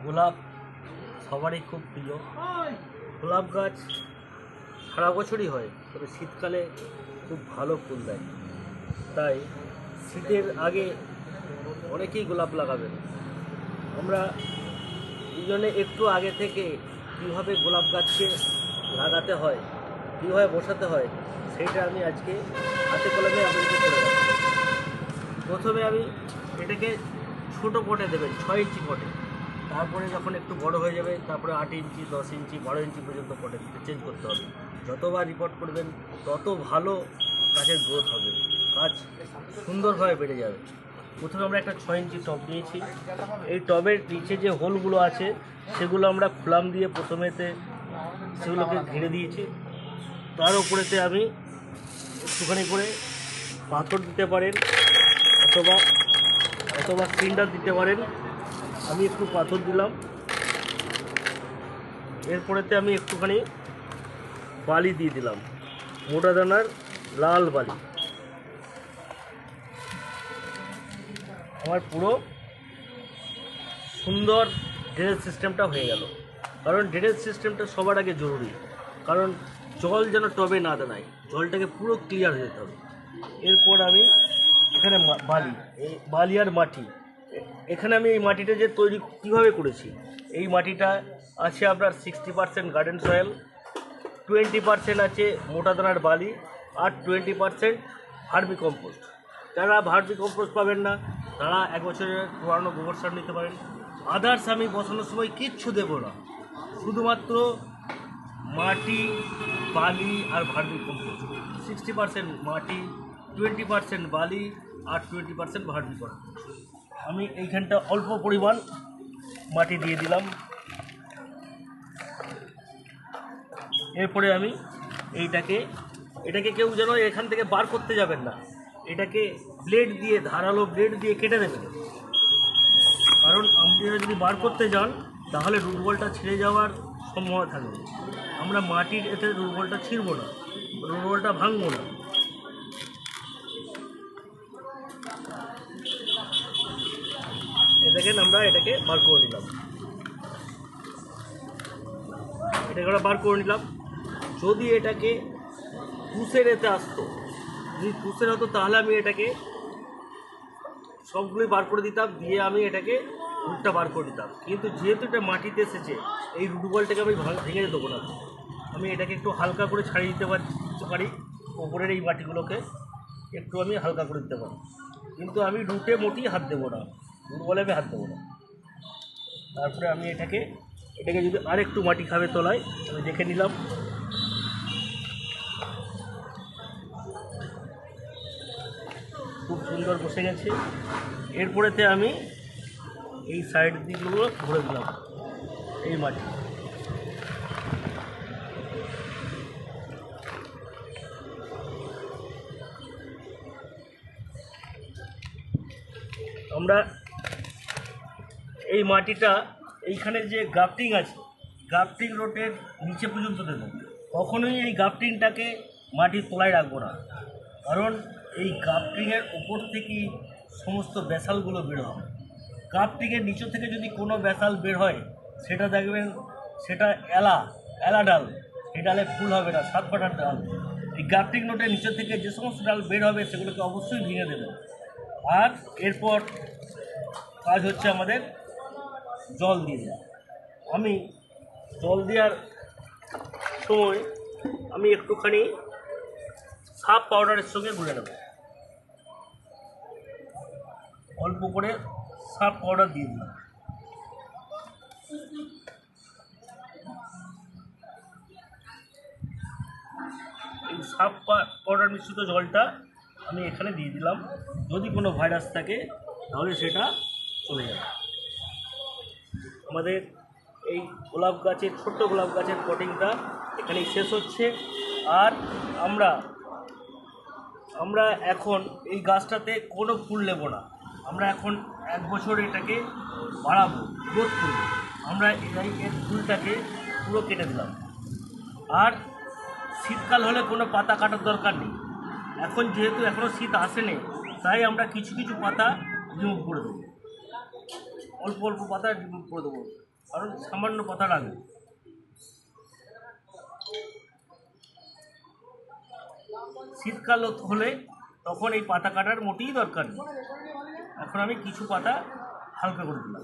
গোলাপ সবারই খুব প্রিয়। গোলাপ গাছ সারা বছরই হয়, তবে শীতকালে খুব ভালো ফুল দেয়। তাই শীতের আগে অনেকেই গোলাপ লাগাবেন। আমরা এই জন্যে একটু আগে থেকে কীভাবে গোলাপ গাছকে লাগাতে হয়, কীভাবে বসাতে হয়, সেইটা আমি আজকে হাতে কলমে আপনাদেরকে করে রাখবো। প্রথমে আমি এটাকে ছোটো পটে দেবেন, 6 ইঞ্চি পটে। তারপরে যখন একটু বড় হয়ে যাবে, তারপরে 8 ইঞ্চি, 10 ইঞ্চি, 12 ইঞ্চি পর্যন্ত পটে চেঞ্জ করতে হবে। যতবার রিপোর্ট করবেন তত ভালো গাছের গ্রোথ হবে, গাছ সুন্দরভাবে বেড়ে যাবে। প্রথমে আমরা একটা 6 ইঞ্চি টব নিয়েছি। এই টবের নিচে যে হোলগুলো আছে সেগুলো আমরা খুলাম দিয়ে প্রথমেতে সেগুলোকে ঘিরে দিয়েছি। তার উপরেতে আমি একটুখানি করে পাথর দিতে পারেন, অথবা সিন্ডার দিতে পারেন। আমি একটু পাথর দিলাম। এরপরেতে আমি একটুখানি বালি দিয়ে দিলাম, মোটা দানার লাল বালি। আমার পুরো সুন্দর ড্রেনেজ সিস্টেমটা হয়ে গেল। কারণ ড্রেনেজ সিস্টেমটা সবার আগে জরুরি, কারণ জল যেন টবে না দাঁড়ায়, জলটাকে পুরো ক্লিয়ার হয়ে যেতে হবে। এরপর আমি এখানে এই বালি আর মাটি, এখানে আমি এই মাটিটা যে তৈরি কীভাবে করেছি, এই মাটিটা আছে আপনার 60% গার্ডেন সয়েল, 20% আছে মোটা দানার বালি, আর 20% ভার্মি কম্পোস্ট। যারা ভার্মি কম্পোস্ট পাবেন না তারা 1 বছরের পুরানো গোবর সার নিতে পারেন। আদার্স আমি বসানোর সময় কিচ্ছু দেবো না, শুধুমাত্র মাটি, বালি আর ভার্মি কম্পোস্ট। 60% মাটি, 20% বালি আর 20% ভার্মি কম্পোস্ট। আমি এইখানটা অল্প পরিমাণ মাটি দিয়ে দিলাম। এরপরে আমি এটাকে কেউ যেন এখান থেকে বার করতে যাবেন না, এটাকে ব্লেড দিয়ে, ধারালো ব্লেড দিয়ে কেটে দেবেন। কারণ আপনি যদি বার করতে যান তাহলে রুটবলটা ছিঁড়ে যাওয়ার সম্ভাবনা থাকবে। আমরা মাটির এতে রুটবলটা ছিঁড়ব না, রুটবলটা ভাঙবো না। দেখেন আমরা এটাকে বার করে নিলাম, যদি এটাকে পুষের এতে আসতো, যদি পুষের হতো তাহলে আমি এটাকে সবগুলোই বার করে দিতাম, দিয়ে আমি এটাকে রুটটা বার করে দিতাম। কিন্তু যেহেতু এটা মাটিতে এসেছে, এই রুটবলটাকে আমি ভেঙে দেবো না। আমি এটাকে একটু হালকা করে ছাড়িয়ে দিতে পারি, ওপরের এই মাটিগুলোকে একটু আমি হালকা করে দিতে পারি। কিন্তু আমি রুটে মোটেই হাত দেবো না, রুটবলে আমি হাত দেবো না। তারপরে আমি এটাকে যদি আর একটু মাটি খাবে তলায়, আমি দেখে নিলাম। খুব সুন্দর বসে গেছে। এরপরেতে আমি এই সাইড দিকগুলো ভরে দিলাম এই মাটি। আমরা এই মাটিটা এইখানে যে গ্রাফটিং আছে, গ্রাফটিং রোডের নিচে পর্যন্ত দেবো। কখনোই এই গ্রাফটিংটাকে মাটির তলায় রাখবো না, কারণ এই গ্রাফটিংয়ের ওপর থেকেই সমস্ত ব্যাসালগুলো বের হয়। গ্রাফটিংয়ের নিচে থেকে যদি কোনো ব্যাসাল বের হয়, সেটা দেখবেন সেটা এলা ডাল, এই ডালে ফুল হবে না, 7 পাতার ডাল। এই গ্রাফটিং নোটের নিচে থেকে যে সমস্ত ডাল বের হবে সেগুলোকে অবশ্যই ভেঙে দেবেন। আর এরপর কাজ হচ্ছে আমাদের জল দিয়ে দেওয়া। আমি জল দেওয়ার সময় আমি একটুখানি সার্ফ পাউডারের সঙ্গে গুলে নেব, অল্প করে সার্ফ পাউডার দিয়ে দিলাম। এই সার্ফ পাউডার মিশ্রিত জলটা আমি এখানে দিয়ে দিলাম। যদি কোনো ভাইরাস থাকে তাহলে সেটা চলে যাবে। আমাদের এই গোলাপ গাছের, ছোট্ট গোলাপ গাছের পটিংটা এখানেই শেষ হচ্ছে। আর আমরা এখন এই গাছটাতে কোনো ফুল নেব না, আমরা এখন 1 বছর এটাকে বাড়াবো, গ্রোথ করবো। আমরা এর ফুলটাকে পুরো কেটে দিলাম। আর শীতকাল হলে কোনো পাতা কাটার দরকার নেই। এখন যেহেতু এখনও শীত আসেনি, তাই আমরা কিছু কিছু পাতা রিমুভ করে দেবো, অল্প অল্প পাতা রিমুভ করে দেবো। কারণ সামান্য পাতা রাখবো। শীতকাল হলে তখন এই পাতা কাটার মোটেই দরকার নেই। এখন আমি কিছু পাতা হালকা করে দিলাম।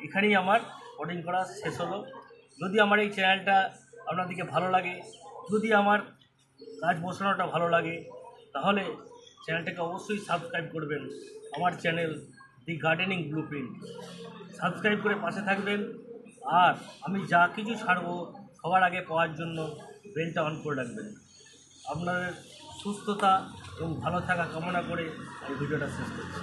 এখানেই আমার কোডিং করা শেষ হলো। যদি আমার এই চ্যানেলটা আপনাদেরকে ভালো লাগে, যদি আমার গাছ বসানোটা ভালো লাগে, তাহলে চ্যানেলটাকে অবশ্যই সাবস্ক্রাইব করবেন। আমার চ্যানেল দি গার্ডেনিং ব্লুপ্রিন্ট সাবস্ক্রাইব করে পাশে থাকবেন। আর আমি যা কিছু ছাড়বো সবার আগে পাওয়ার জন্য বেলটা অন করে রাখবেন। আপনাদের সুস্থতা এবং ভালো থাকা কামনা করে আমি ভিডিওটা শেষ করছি।